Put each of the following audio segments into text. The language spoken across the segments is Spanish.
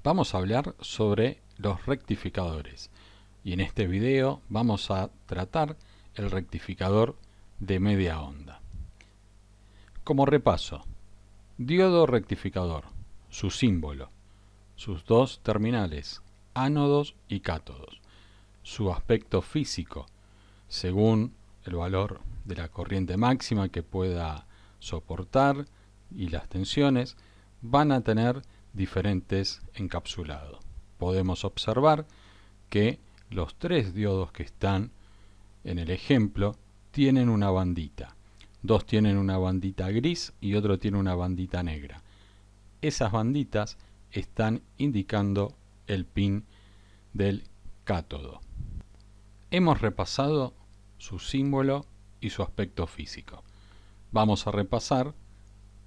Vamos a hablar sobre los rectificadores y en este video vamos a tratar el rectificador de media onda. Como repaso, diodo rectificador, su símbolo, sus dos terminales, ánodos y cátodos, su aspecto físico, según el valor de la corriente máxima que pueda soportar y las tensiones, van a tener diferentes encapsulados. Podemos observar que los tres diodos que están en el ejemplo tienen una bandita. Dos tienen una bandita gris y otro tiene una bandita negra. Esas banditas están indicando el pin del cátodo. Hemos repasado su símbolo y su aspecto físico. Vamos a repasar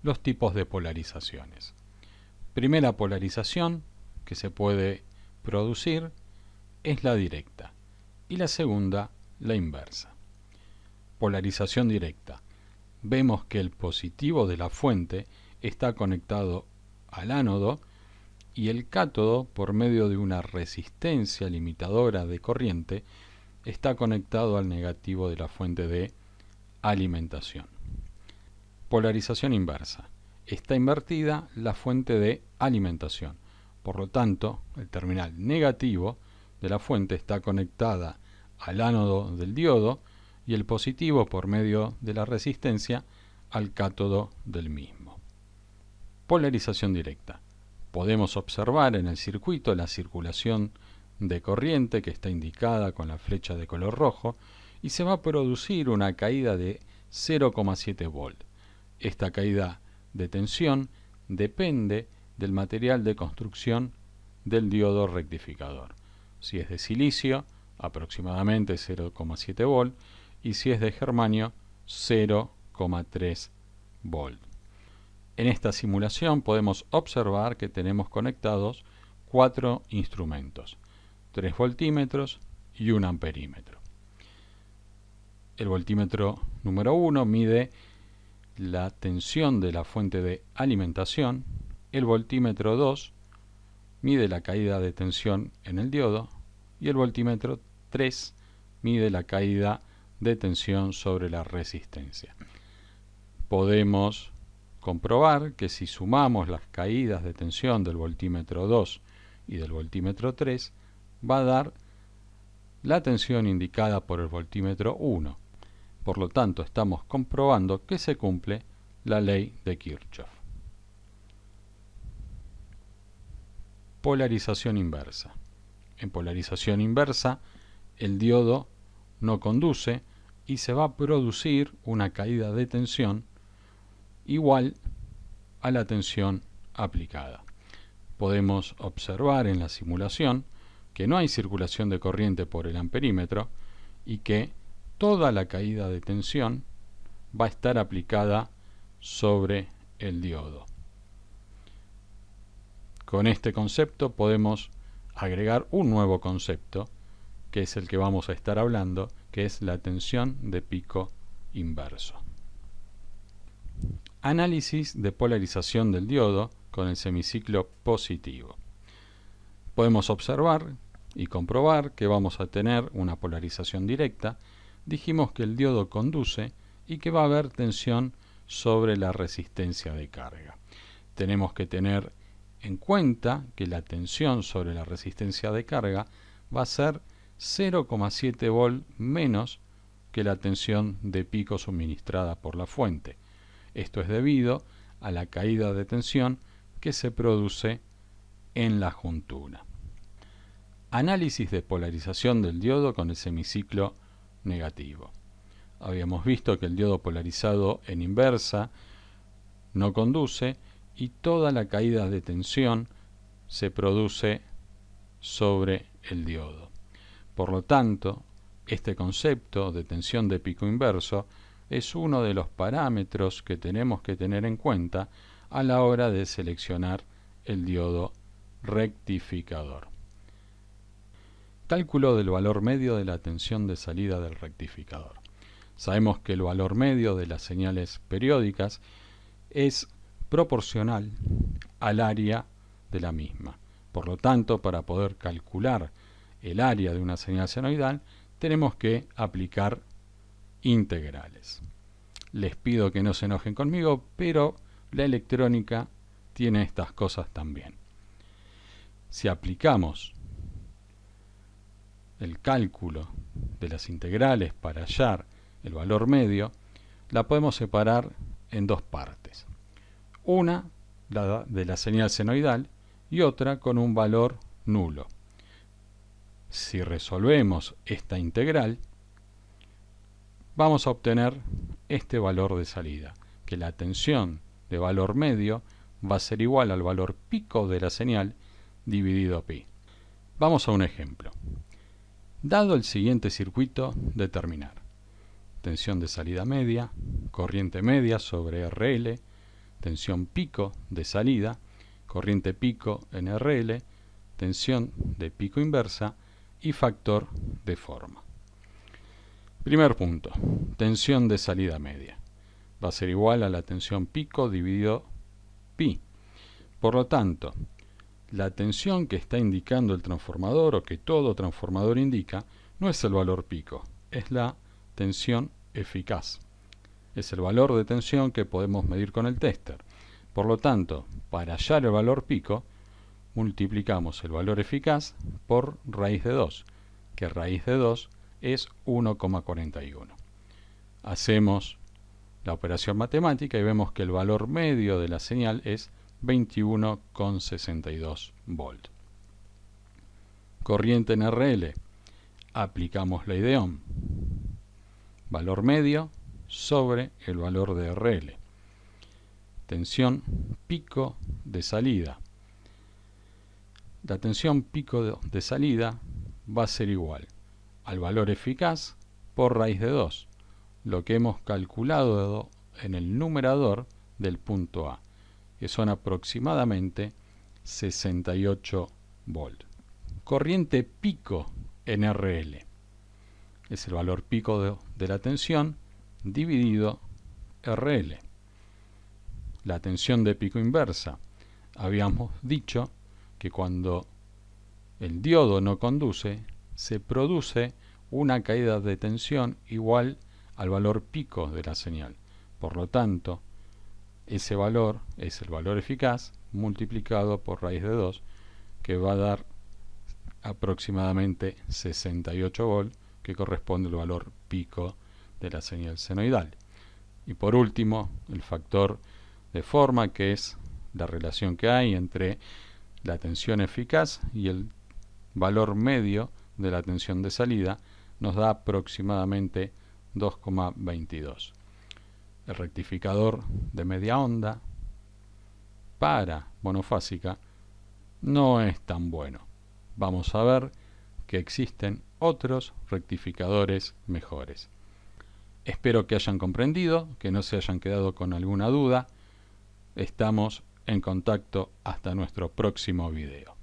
los tipos de polarizaciones. Primera polarización que se puede producir es la directa y la segunda la inversa. Polarización directa. Vemos que el positivo de la fuente está conectado al ánodo y el cátodo, por medio de una resistencia limitadora de corriente, está conectado al negativo de la fuente de alimentación. Polarización inversa. Está invertida la fuente de alimentación. Por lo tanto, el terminal negativo de la fuente está conectada al ánodo del diodo y el positivo, por medio de la resistencia, al cátodo del mismo. Polarización directa. Podemos observar en el circuito la circulación de corriente que está indicada con la flecha de color rojo y se va a producir una caída de 0,7 volt. Esta caída de tensión depende del material de construcción del diodo rectificador. Si es de silicio, aproximadamente 0,7 volt, y si es de germanio, 0,3 volt. En esta simulación podemos observar que tenemos conectados 4 instrumentos, 3 voltímetros y un amperímetro. El voltímetro número 1 mide la tensión de la fuente de alimentación, el voltímetro 2 mide la caída de tensión en el diodo y el voltímetro 3 mide la caída de tensión sobre la resistencia. Podemos comprobar que si sumamos las caídas de tensión del voltímetro 2 y del voltímetro 3 va a dar la tensión indicada por el voltímetro 1. Por lo tanto, estamos comprobando que se cumple la ley de Kirchhoff. Polarización inversa. En polarización inversa, el diodo no conduce y se va a producir una caída de tensión igual a la tensión aplicada. Podemos observar en la simulación que no hay circulación de corriente por el amperímetro y que toda la caída de tensión va a estar aplicada sobre el diodo. Con este concepto podemos agregar un nuevo concepto, que es el que vamos a estar hablando, que es la tensión de pico inverso. Análisis de polarización del diodo con el semiciclo positivo. Podemos observar y comprobar que vamos a tener una polarización directa. Dijimos que el diodo conduce y que va a haber tensión sobre la resistencia de carga. Tenemos que tener en cuenta que la tensión sobre la resistencia de carga va a ser 0,7 volt menos que la tensión de pico suministrada por la fuente. Esto es debido a la caída de tensión que se produce en la juntura. Análisis de polarización del diodo con el semiciclo negativo. Habíamos visto que el diodo polarizado en inversa no conduce y toda la caída de tensión se produce sobre el diodo. Por lo tanto, este concepto de tensión de pico inverso es uno de los parámetros que tenemos que tener en cuenta a la hora de seleccionar el diodo rectificador. Cálculo del valor medio de la tensión de salida del rectificador. Sabemos que el valor medio de las señales periódicas es proporcional al área de la misma. Por lo tanto, para poder calcular el área de una señal senoidal, tenemos que aplicar integrales. Les pido que no se enojen conmigo, pero la electrónica tiene estas cosas también. Si aplicamos el cálculo de las integrales para hallar el valor medio, la podemos separar en dos partes. Una, la de la señal senoidal, y otra con un valor nulo. Si resolvemos esta integral, vamos a obtener este valor de salida, que la tensión de valor medio va a ser igual al valor pico de la señal dividido pi. Vamos a un ejemplo. Dado el siguiente circuito, determinar tensión de salida media, corriente media sobre RL, tensión pico de salida, corriente pico en RL, tensión de pico inversa y factor de forma. Primer punto, tensión de salida media. Va a ser igual a la tensión pico dividido pi. Por lo tanto, la tensión que está indicando el transformador o que todo transformador indica no es el valor pico, es la tensión eficaz. Es el valor de tensión que podemos medir con el tester. Por lo tanto, para hallar el valor pico, multiplicamos el valor eficaz por raíz de 2, que raíz de 2 es 1,41. Hacemos la operación matemática y vemos que el valor medio de la señal es 21,62 volt. Corriente en RL. Aplicamos ley de Ohm. Valor medio sobre el valor de RL. Tensión pico de salida. La tensión pico de salida va a ser igual al valor eficaz por raíz de 2, lo que hemos calculado en el numerador del punto A, que son aproximadamente 68 volt. Corriente pico en RL es el valor pico de la tensión dividido RL. La tensión de pico inversa. Habíamos dicho que cuando el diodo no conduce, se produce una caída de tensión igual al valor pico de la señal. Por lo tanto, ese valor es el valor eficaz multiplicado por raíz de 2, que va a dar aproximadamente 68 volt, que corresponde al valor pico de la señal senoidal. Y por último, el factor de forma, que es la relación que hay entre la tensión eficaz y el valor medio de la tensión de salida, nos da aproximadamente 2,22. El rectificador de media onda para monofásica no es tan bueno. Vamos a ver que existen otros rectificadores mejores. Espero que hayan comprendido, que no se hayan quedado con alguna duda. Estamos en contacto hasta nuestro próximo video.